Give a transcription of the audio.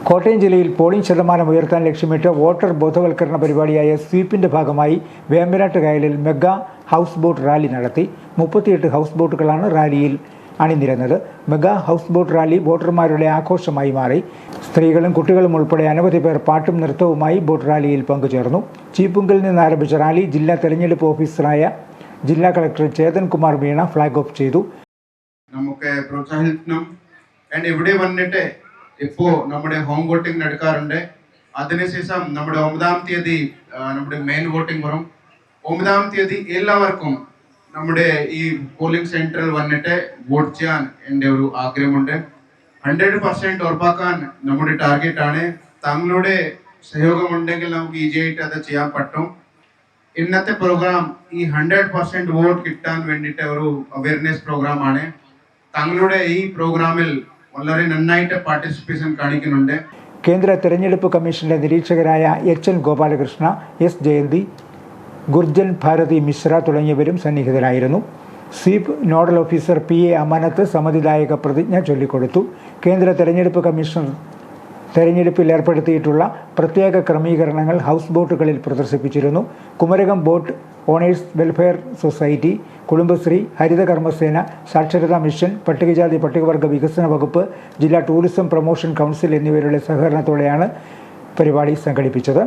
കോട്ടയം ജില്ലയിൽ പോളിംഗ് ശതമാനം ഉയർത്താൻ ലക്ഷ്യമിട്ട് വോട്ടർ ബോധവൽക്കരണ പരിപാടിയായ സ്വീപ്പിന്റെ ഭാഗമായി വേമ്പനാട്ട് കായലിൽ മെഗാ ഹൗസ് ബോട്ട് റാലി നടത്തി. 38 ഹൗസ് ബോട്ടുകളാണ് റാലിയിൽ അണിനിരന്നത്. മെഗാ ഹൗസ് ബോട്ട് റാലി വോട്ടർമാരുടെ ആഘോഷമായി മാറി. സ്ത്രീകളും കുട്ടികളും ഉൾപ്പെടെ അനവധി പേർ പാട്ടും നൃത്തവുമായി ബോട്ട് റാലിയിൽ പങ്കുചേർന്നു. ചീപ്പുങ്കിൽ നിന്ന് ആരംഭിച്ച റാലി ജില്ലാ തെരഞ്ഞെടുപ്പ് ഓഫീസറായ ജില്ലാ collector Chetan Kumar Meena flag off ചെയ്തു. നമുക്ക് പ്രോത്സാഹിപ്പിക്കണം. ഇവിടെ വന്നിട്ട് ഇപ്പോൾ നമ്മുടെ ഹോം വോട്ടിംഗ് നടക്കാറുണ്ട്. അതിനുശേഷം നമ്മുടെ 9-ാം തീയതി നമ്മുടെ മെയിൻ വോട്ടിംഗ് വരും. 9-ാം തീയതി എല്ലാവർക്കും നമ്മുടെ ഈ പോളിംഗ് സെന്ററിൽ വന്നിട്ട് വോട്ട് ചെയ്യാൻ എൻ്റെ ഒരു ആഗ്രഹമുണ്ട്. 100% ഉറപ്പാക്കാൻ നമ്മുടെ ടാർഗറ്റ് ആണ്. തങ്ങളുടെ സഹയോഗമുണ്ടെങ്കിൽ നമുക്ക് ഈസി ആയിട്ട് അത് ചെയ്യാൻ പറ്റും. ഇന്നത്തെ പ്രോഗ്രാം ഈ 100% വോട്ട് കിട്ടാൻ വേണ്ടിയിട്ട് ഒരു അവയർനെസ് പ്രോഗ്രാമാണ്. തങ്ങളുടെ ഈ പ്രോഗ്രാമിൽ വളരെ നന്നായിട്ട് പാർട്ടിസിപ്പേഷൻ കാണിക്കുന്നുണ്ട്. കേന്ദ്ര തെരഞ്ഞെടുപ്പ് കമ്മീഷന്റെ നിരീക്ഷകരായ HN ഗോപാലകൃഷ്ണ, S ജയന്തി, ഗുർജൻ ഭാരതി മിശ്ര തുടങ്ങിയവരും സന്നിഹിതരായിരുന്നു. സ്വീപ് നോഡൽ ഓഫീസർ PA അമാനത്ത് സമ്മതിദായക പ്രതിജ്ഞ ചൊല്ലിക്കൊടുത്തു. കേന്ദ്ര തെരഞ്ഞെടുപ്പ് കമ്മീഷൻ തെരഞ്ഞെടുപ്പിൽ ഏർപ്പെടുത്തിയിട്ടുള്ള പ്രത്യേക ക്രമീകരണങ്ങൾ ഹൗസ് ബോട്ടുകളിൽ പ്രദർശിപ്പിച്ചിരുന്നു. Kumarakom boat owners welfare society, Kudumbashree, Haritha Karmasena, Saksharatha mission, പട്ടികജാതി പട്ടികവർഗ വികസന വകുപ്പ്, ജില്ലാ ടൂറിസം പ്രൊമോഷൻ കൗൺസിൽ എന്നിവരുടെ സഹകരണത്തോടെയാണ് പരിപാടി സംഘടിപ്പിച്ചത്.